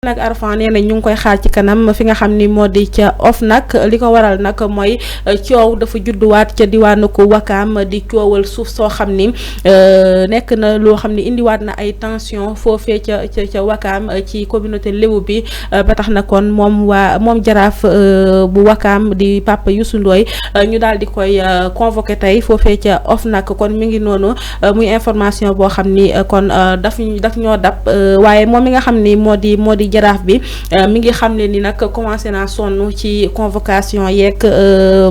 nag Arfan nee na ñu ngi koy xaar ci kanam fi nga xam ni moo di ca OFNAC li ko waral nag mooy coow dafa judduwaat ca diwaanu ko Wakaam di coowal suuf soo xam ni nekk na loo xam ni indiwaat na ay tension foofee ca Wakaam ci communauté lébu bi ba tax na kon moom jaraaf bu Wakaam di Papa Youssou Ndoye ñu daal di koy convoqué tey foofee ca OFNAC kon mi ngi noonu muy information boo xam ni kon daf ñoo dab waaye moom mi nga xam ni moo di jaraaf bi mi ngi xam ne ni nag commencé naa sonn ci convocation yeeg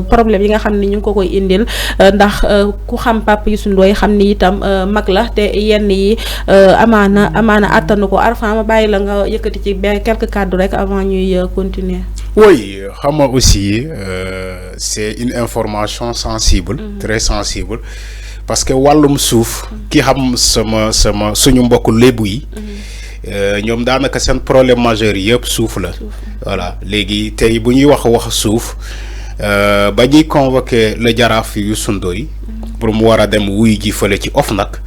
problème yi nga xam ne ñu ngi ko koy indil ndax ku xam Papa Youssou Ndoye xam ni itam mag la te yenn yi amaana attanu ko. Arfan ma bàyyi la nga yëkkati ci quelques kàddu rek avant ñuy continuer. Oui, xam nga aussi c'est une information sensible, très sensible, parce que wàllum suuf ki xam sama suñu mbokk lébu yi ñoom daanaka seen problème majeur yëpp suuf la. Voilà léegi tey bu ñuy wax suuf ba ñuy convoqué le jaraaf Youssou Ndoye pour mu war a dem wuy ji fële ci OFNAC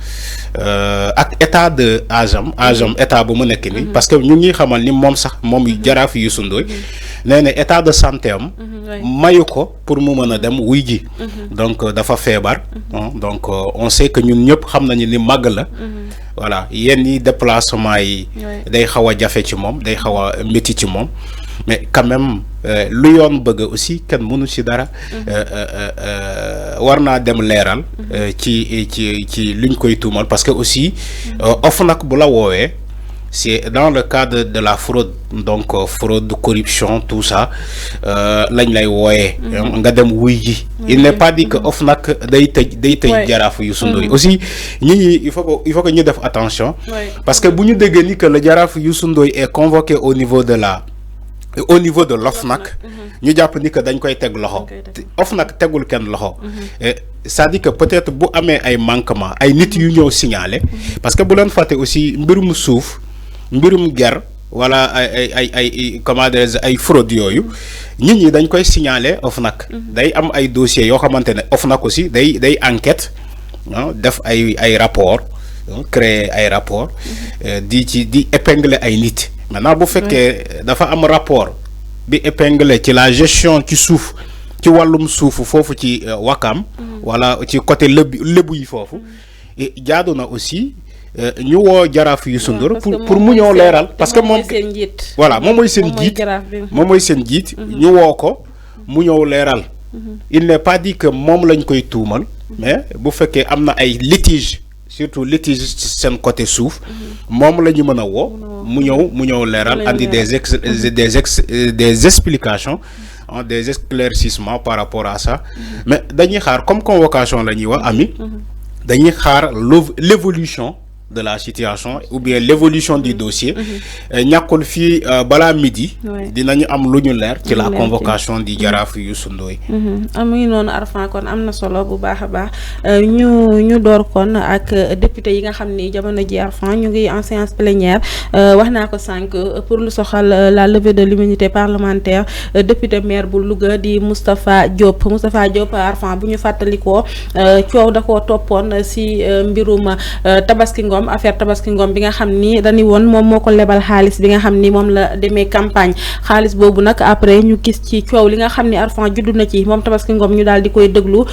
ak état de âge am état bu mu nekk ni parce que ñu ngi xamal ni moom sax moom jaraaf Youssou Ndoye nee na état de santé am mayu ko pour mu mën a dem wuy ji donc dafa feebar donc on sait que ñun ñëpp xam nañu ni màgg la. Voilà yenn yi déplacement yi day xaw a jafe ci moom day xaw a métti ci moom mais quand même lu yoon bëgg aussi kenn mënu ci dara war naa dem leeral ci luñ koy tuumal parce que aussi OFNAC bu la woowee c'est dans le cadre de la fraude donc fraude, corruption, tout ça lañ lay wooyee nga dem wuy ji. Il n'est pas dit que OFNAC day tëj jaraaf Youssou Ndoye aussi il faut que ñu def attention parce que bu ñu déggee ni que le jaraaf Youssou Ndoye est convoqué au niveau de l'OFNAC ñu jàpp ni que dañ koy teg loxo OFNAC tegul kenn loxo c'est-à-dire que peut-être bu amee ay manquement ay nit yu ñëw signaler parce que bu leen fàtte aussi mbirum suuf mbirum ger wala ay comment dire ay fraude yooyu nit ñi dañ koy signaler OFNAC day am ay dossiers yoo xamante ne OFNAC aussi day enquête def ay rapport créer ay rapport di épingler ay nit maintenant bu fekkee dafa am rapport bi épinglé ci la gestion ci suuf ci wàllum suufu foofu ci Wakaam wala ci côté lébu yi foofu jaadu na aussi ñu woo jaraaf Youssou Ndoye pour mu ñëw leeral parce que moom voilà moom mooy seen jiit ñu woo ko mu ñëw leeral il n'est pas dit que moom lañ koy tuumal mais bu fekkee am na ay litige surtout litige ci seen côté suuf moom la ñu mën a woo mu ñëw leeral andi des explications des éclaircissements par rapport à ça mais dañuy xaar comme convocation la ñuy wax ami dañuy xaar l'évolution de la situation ou bien l'évolution du dossier ñàkkul fii balaa midi dinañu am lu ñu leer ci la convocation di jaraaf Youssou Ndoye amuñu noonu Arfan kon am na solo bu baax a baax ñu door kon ak député yi nga xam ni jamono ji Arfan ñu ngi en séance plénière wax naa ko sànq pour lu soxal la levée de l'immunité parlementaire député maire bu Louga di Moustapha Diop Arfan bu ñu fàttalikoo coow da koo toppoon si mbirum Tabaski Ngom affaire Tabaski Ngom bi nga xam ni dañu woon moom moo ko lebal xaalis bi nga xam ni moom la demee campagne xaalis boobu nag après ñu gis ci coow li nga xam ni Arfan juddu na ci moom Tabaski Ngom ñu daal di koy déglu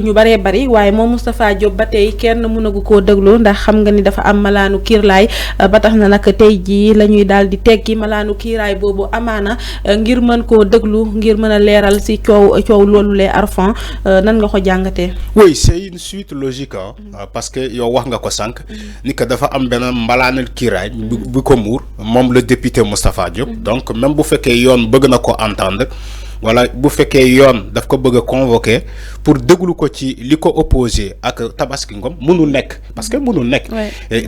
ñu baree bari waaye moom Moustapha Diop ba tey kenn mënagu koo déglu ndax xam nga ni dafa am malaanu kiirlaay ba tax na nag tey jii la ñuy daal di teggi malaanu kiiraay boobu amaana ngir mën koo déglu ngir mën a leeral si coow loolu lee Arfan nan nga ko jàngatee. Oui, c'est une suite logique parce que yow wax nga ko sànq. ni que dafa am benn mbalaanal kiiraay bu ko muur moom le député Moustapha Diop donc même bu fekkee yoon bëgg na ko entendre wala bu fekkee yoon daf ko bëgg a convoquer pour déglu ko ci li ko opposé ak Tabaski Ngom mënul nekk parce que mënul nekk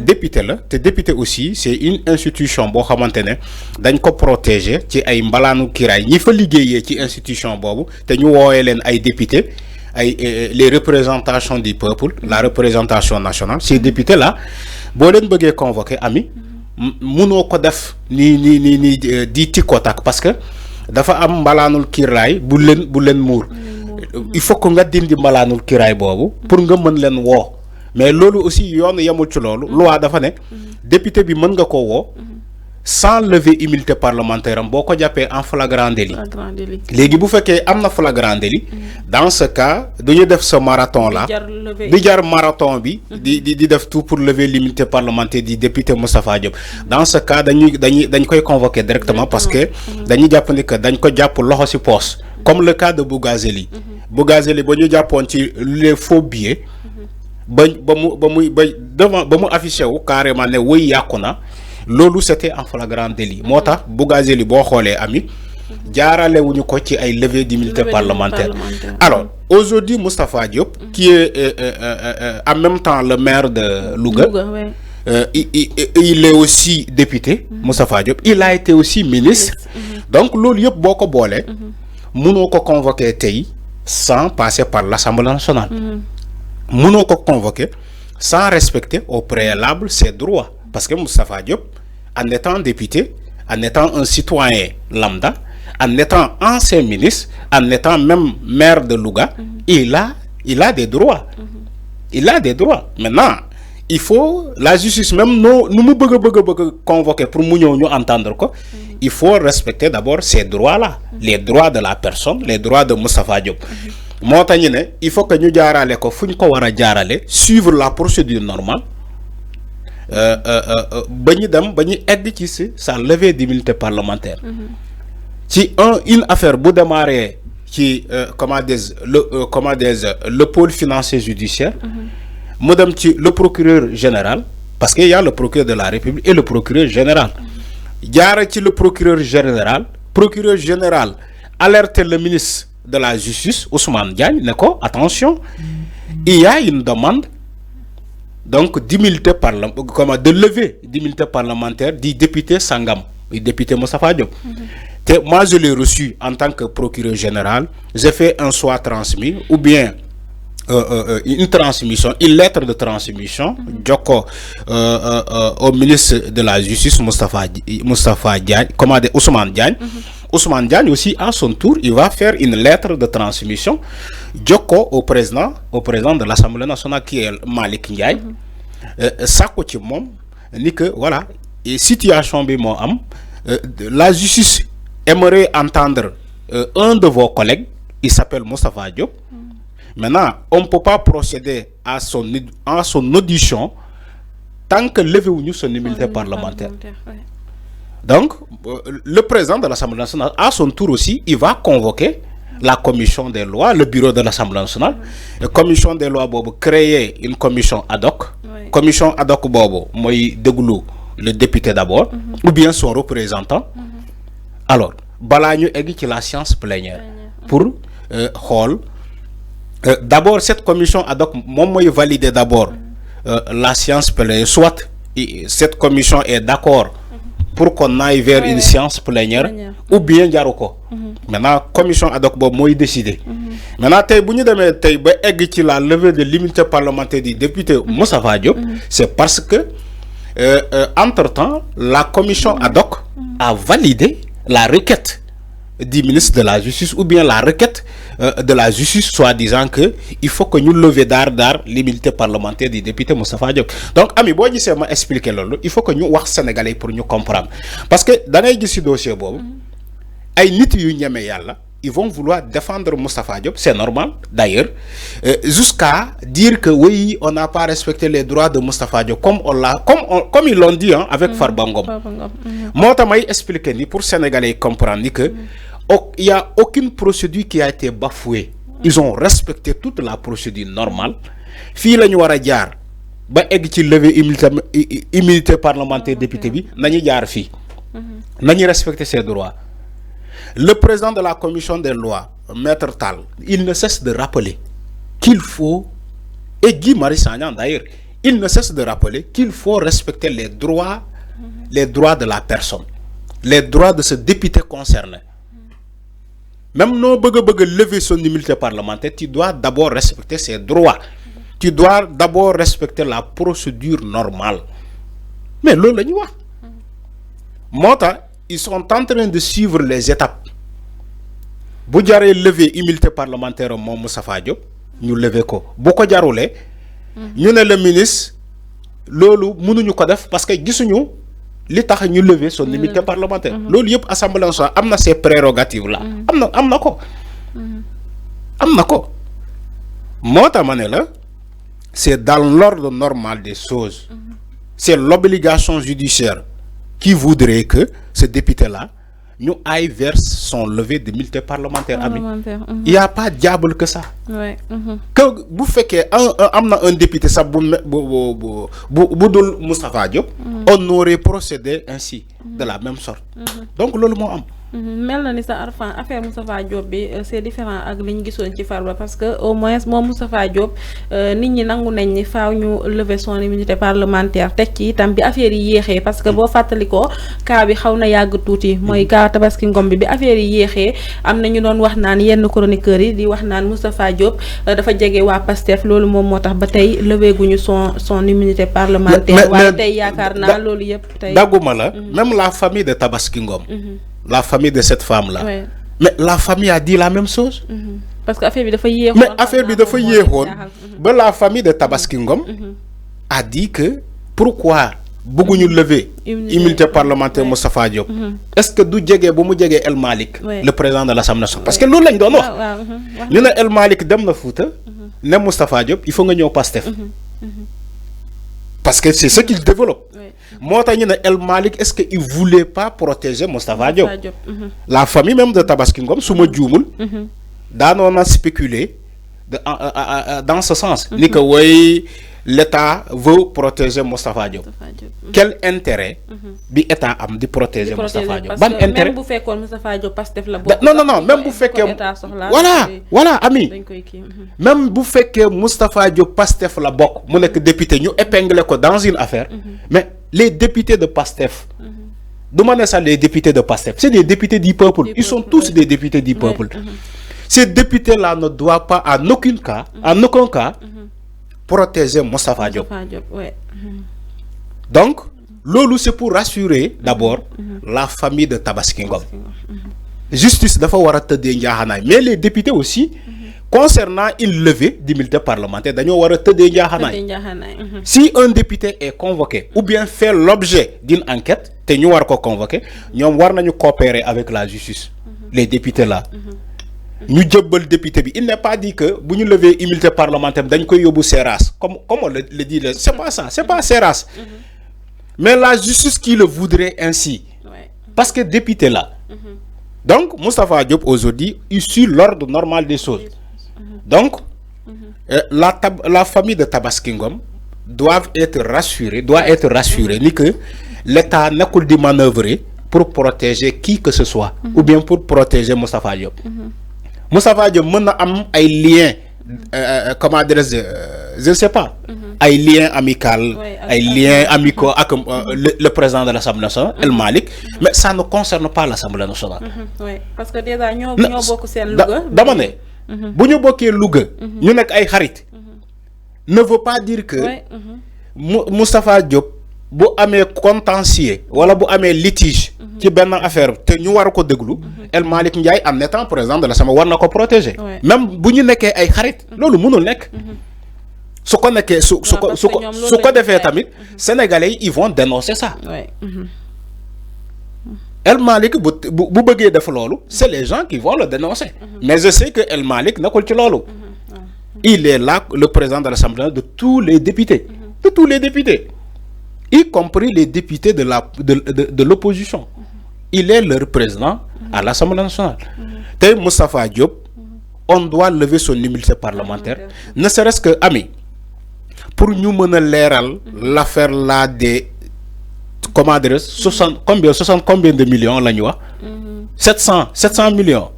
député la te député aussi c'est une institution boo xamante ne dañ ko protéger ci ay mbalaanu kiiraay ñi fa liggéeyee ci institution boobu te ñu woowee leen ay député les représentations du peuple, la représentation nationale, ces députés-là, boo leen bëggee convoquer ami mënoo ko def ni di tikkotak parce que dafa am mbalaanul kiiraay bu leen muur il faut que nga dindi mbalaanul kiiraay boobu pour nga mën leen woo mais loolu aussi yoon yemul ci loolu loi dafa ne député bi mën nga ko woo sans lever immunité parlementaire boko jappé en flagrant délit légui bu féké amna flagrant délit dans ce cas dañu def ce marathon là di jar marathon bi di def tout pour lever l'immunité parlementaire du député Moustapha Diop dans ce cas dañ koy convoquer directement parce que dañuy japp ni que dañ ko japp loxo ci poste comme le cas de Bougazeli Bougazeli ba ñu japon ci les faux billets ba mu affiché wu carrément né woy yakuna lolu c'était en flagrant délit motax Bougazeli bo xolé ami jaarale wuñu ko ci ay levée d'immunité parlementaire. Alors aujourd'hui Moustapha Diop qui est en même temps le maire de Louga, il est aussi député. Moustapha Diop il a été aussi ministre. Donc lolu yep boko bolé mëno ko convoquer tay sans passer par l'Assemblée nationale. Mëno ko convoquer sans respecter au préalable ses droits. Parce que Moustapha Diop, en étant député, en étant un citoyen lambda, en étant ancien ministre, en étant même maire de Louga, il a des droits. Il a des droits. Maintenant, il faut, la justice même, nous convoquer pour nous entendre quoi. Il faut respecter d'abord ces droits-là, les droits de la personne, les droits de Moustapha Diop. Il faut que nous suivre la procédure normale. Sa levée d'immunité parlementaire. Si une affaire vous démarrer qui le pôle financier judiciaire, madame le procureur général, parce qu'il y a le procureur de la République et le procureur général. Il y a le procureur général alerte le ministre de la Justice Ousmane Diagne, attention, il y a une demande donc d'immunité parlementaire, de lever d'immunité parlementaire du député Sangam, du député Moustapha Diop. Moi je l'ai reçu en tant que procureur général, j'ai fait un soit transmis ou bien une transmission, une lettre de transmission au ministre de la Justice Moustapha Diagne, Ousmane Diagne. Ousmane Diagne aussi à son tour, il va faire une lettre de transmission au président de l'Assemblée nationale qui est Malick Ndiaye. Ça côté mom ni que voilà, et situation bi mo am, la justice aimerait entendre un de vos collègues, il s'appelle Moustapha Diop. Maintenant, on ne peut pas procéder à son audition tant que levé ou son immunité parlementaire. Donc, le président de l'Assemblée nationale, à son tour aussi, il va convoquer la commission des lois, le bureau de l'Assemblée nationale. La commission des lois, bobo, créer une commission ad hoc. Commission ad hoc, bobo, moi, Degoulou, le député d'abord, ou bien son représentant. Alors, balagnou égit la séance plénière pour hall. D'abord, cette commission ad hoc, moi, valider d'abord la séance plénière. Soit cette commission est d'accord pour qu'on aille vers une séance plénière ou bien Yaroko. Maintenant, commission ad hoc moi décider. Maintenant, la levée de l'immunité parlementaire du député Moustapha Diop, c'est parce que entre-temps, la commission ad hoc a validé la requête du ministre de la Justice ou bien la requête de la justice, soit disant que il faut que nous levions d'art l'immunité parlementaire du député Moustapha Diop. Donc, ami, bon, je vais expliquer lolo. Il faut que nous wax sénégalais pour nous comprendre. Parce que dans les dossiers, ils vont vouloir défendre Moustapha Diop, c'est normal d'ailleurs, jusqu'à dire que oui, on n'a pas respecté les droits de Moustapha Diop, comme ils l'ont dit avec Farbangom. Moi, je vais expliquer pour Sénégalais comprendre que il n'y a aucune procédure qui a été bafouée. Ils ont respecté toute la procédure normale. Fi la ñu wara jaar ba egg ci lever immunité parlementaire député bi nañu jaar fi. Nañu respecter ses droits. Le président de la commission des lois, Maître Tal, il ne cesse de rappeler qu'il faut, et Guy Marius Sagna d'ailleurs, il ne cesse de rappeler qu'il faut respecter les droits de la personne, les droits de ce député concerné. Même non lever son immunité parlementaire, tu dois d'abord respecter ses droits. Tu dois d'abord respecter la procédure normale. Mais là, ils sont en train de suivre les étapes. Si vous avez levé l'immunité parlementaire, Moustapha Diop, nous levons ko. Si vous avez nous le ministre, lolu mënuñu ko def parce que gisuñu li tax ñu lever son immunité parlementaire. loolu yëpp assemblée nationale am na ces prérogatives là. am na ko. moo tax ma ne la c'est dans l'ordre normal des choses. C'est l'obligation judiciaire qui voudrait que ce député-là nous aille vers son lever d'immunité parlementaire. Il n'y a pas de diable que ça. Ouais. Que vous faites qu'un député, ça, Boudoul Moustapha Diop, on aurait procédé ainsi, de la même sorte. Donc, le mot am. mel na ni sa Arfan affaire Moustapha Diop bi c'est différent ak li ñu gisoon ci Farba parce que au moins moom Moustapha Diop nit ñi nangu nañ ni faaw ñu lever son immunité parlementaire teg ci itam bi affaire yi yéexee parce que boo fàttalikoo cas bi xaw na yàgg tuuti mooy cas Tabaski Ngom bi affaire yi yéexee am na ñu doon wax naan yenn chroniqueurs yi di wax naan Moustapha Diop dafa jege waa Pastef loolu moom moo tax ba tey lever guñu son immunité parlementaire waaye tey yaakaar naa loolu yëpp tey dagguma la même la famille de Tabaski Ngom la famille de cette femme-là. Ouais. Mais la famille a dit la même chose. Parce que affaire bi dafa yéexoon. Mais affaire bi dafa yéexoon. Ba la famille de Tabaski Ngom a dit que pourquoi bëgguñu lever immunité parlementaire Moustapha Diop. Est-ce que du jege bu mu jege El Malick le président de l'Assemblée nationale parce que loolu lañ doon wax. ñu ne El Malick dem na Fouta ne Moustapha Diop il faut nga ñëw Pastef. Parce que c'est ce qu'il développe. Moi, El Malick, est-ce qu'il ne voulait pas protéger Moustapha Diop? La famille même de Tabaski Ngom, Souma Djoumoul, on a spéculé dans ce sens. Ni que oui, l'État veut protéger Moustapha Diop. Quel intérêt l'État a de protéger Moustapha Diop? Parce que même vous faites comme Moustapha Diop, Pastef la non, même vous faites que... Voilà, ami. Même vous faites que Moustapha Diop, Pastef la bok, mon député, nous épinglons dans une affaire, mais les députés de Pastef, demandez ça les députés de Pastef, c'est des députés du peuple, ils sont tous des députés du peuple. Ces députés-là ne doivent pas en aucun cas, protéger Moustapha Diop. Donc, lolo c'est pour rassurer d'abord la famille de Tabaski Ngom. Justice dafa wara teudé ndiaxanaay mais les députés aussi concernant une levée d'immunité parlementaire dañoo wara teudé ndiaxanaay. Si un député est convoqué ou bien fait l'objet d'une enquête té ñu war ko convoquer ñom war nañu coopérer avec la justice. Les députés là. Nous jëbbal député bi il n'est pas dit que bu ñu lever immunité parlementaire dañ koy yóbbu Seras comme on le dit c'est pas ça, c'est pas Seras. Mais la justice qui le voudrait ainsi. Parce que député là. Donc Moustapha Diop aujourd'hui issu l'ordre normal des choses. Donc la famille de Tabaski Ngom doit être rassurée ni que l'État n'a qu'à manœuvrer pour protéger qui que ce soit ou bien pour protéger Moustapha Diop. Moustapha Diop mën na am ay liens comment dire je ne sais pas ay liens amicaux ay liens amicaux avec le président de l'Assemblée nationale El Malick mais ça ne concerne pas l'Assemblée nationale. Oui parce que déjà ñoo bokk seen Louga. dama ne bu ñu bokkee Louga ñu nekk ay xarit ne veut pas dire que Moustapha Diop bu amee contentieux wala bu amee litige ci benn affaire te ñu war ko déglu El Malick Ndiaye en étant président de l'Assemblée war na ko protéger même bu ñu nekkee ay xarit loolu mënul nekk su ko nekkee su ko defee tamit sénégalais ils vont dénoncer ça. El Malick bu bëggee def loolu c'est les gens qui vont le dénoncer mais je sais que El Malick nekkul ci loolu il est là le président de l'Assemblée de tous les députés y compris les députés de l'opposition. Il est leur président à l'Assemblée nationale. Té Moustapha Diop, on doit lever son immunité parlementaire, ne serait-ce que, ami, pour nous mener l'affaire là des, comment dire, 60 combien de millions là, 700 millions.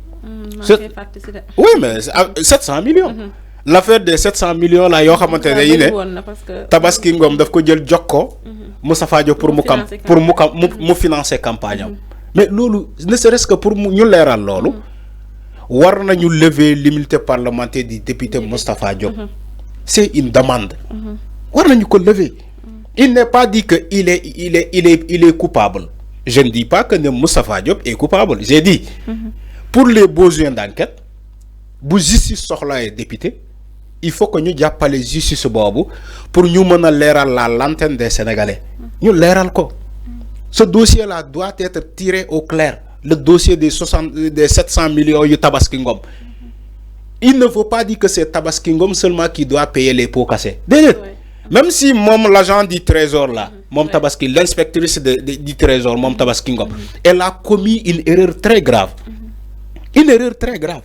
Oui, mais 700 millions. L'affaire des 700 millions là, yo xamantene yi né Tabaski Ngom daf ko jël jox ko Moustapha Diop pour mu financer campagne. Mais lolu ne serait-ce que pour ñu léral lolu war nañu lever l'immunité parlementaire du député Moustapha Diop. C'est une demande. War nañu ko lever. Il n'est pas dit que il est coupable. Je ne dis pas que Moustapha Diop est coupable. J'ai dit pour les besoins d'enquête, bu justice soxla député, il faut que nous jàppale justice bobu pour ñu mëna léral la lanterne des Sénégalais. Ñu léral ko. ce dossier-là doit être tiré au clair. Le dossier des 700 millions de Tabaski Ngom. Il ne faut pas dire que c'est Tabaski Ngom seulement qui doit payer les pots cassés. Même si l'agent du trésor là, Tabaski, l'inspectrice du trésor, Tabaski Ngom, elle a commis une erreur très grave. Une erreur très grave.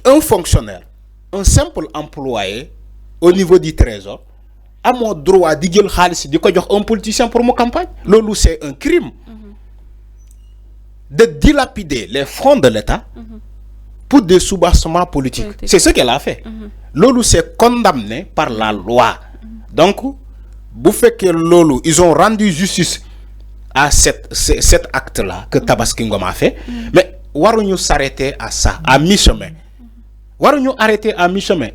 Un fonctionnaire, un simple employé au niveau du trésor, a mon droit de dire un politicien pour ma campagne. Lolo, c'est un crime. De dilapider les fonds de l'État pour des soubassements politiques. C'est ce qu'elle a fait. Lolo, c'est condamné par la loi. Donc, vous faites que Lolo, ils ont rendu justice à cet acte-là que Tabaski Ngom a fait. Mais, nous s'arrêter à ça, à mi-chemin. Nous arrêter à mi-chemin.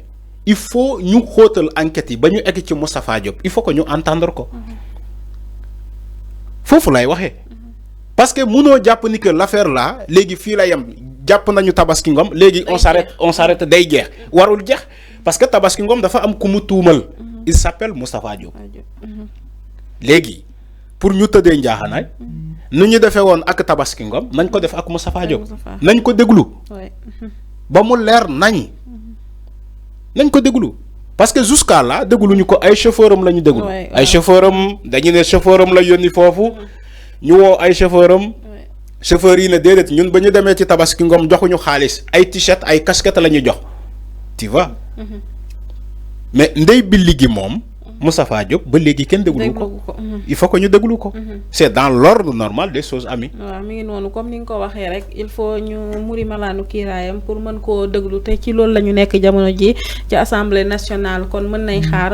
Il faut nous hotel enquête, il faut que nous entendions. Faut lay waxé. Parce que mëno japp ni que l'affaire là, légui fi la yam, japp nañu Tabaski Ngom, légui on s'arrête day jeex. Warul jeex parce que Tabaski Ngom dafa am kumu tuumal. Il s'appelle Moustapha Diop. Légui pour ñu teudé ndiaxanaay, nu ñu défé won ak Tabaski Ngom, nañ ko def ak Moustapha Diop. Nañ ko déglu. Ba mu leer nañ. Nañ ko déglu parce que jusqu'à là dégluñu ko ay chauffeuram lañu déglu ay chauffeuram dañu né chauffeuram la yoni fofu ñu wo ay chauffeuram chauffeur yi né dédét ñun bañu démé ci Tabaski Ngom joxuñu xaliss ay t-shirt ay casquette lañu jox tu vois mais ndey bi ligi mom Moustapha Diop ba légui kenn déglu ko il faut que ñu déglu ko c'est dans l'ordre normal des choses amis waaw mi ngi nonu comme ni nga ko waxé rek il faut ñu muri malanu kirayam pour mën ko déglu té ci loolu lañu nekk jamono ji ci assemblée nationale kon mën nay xaar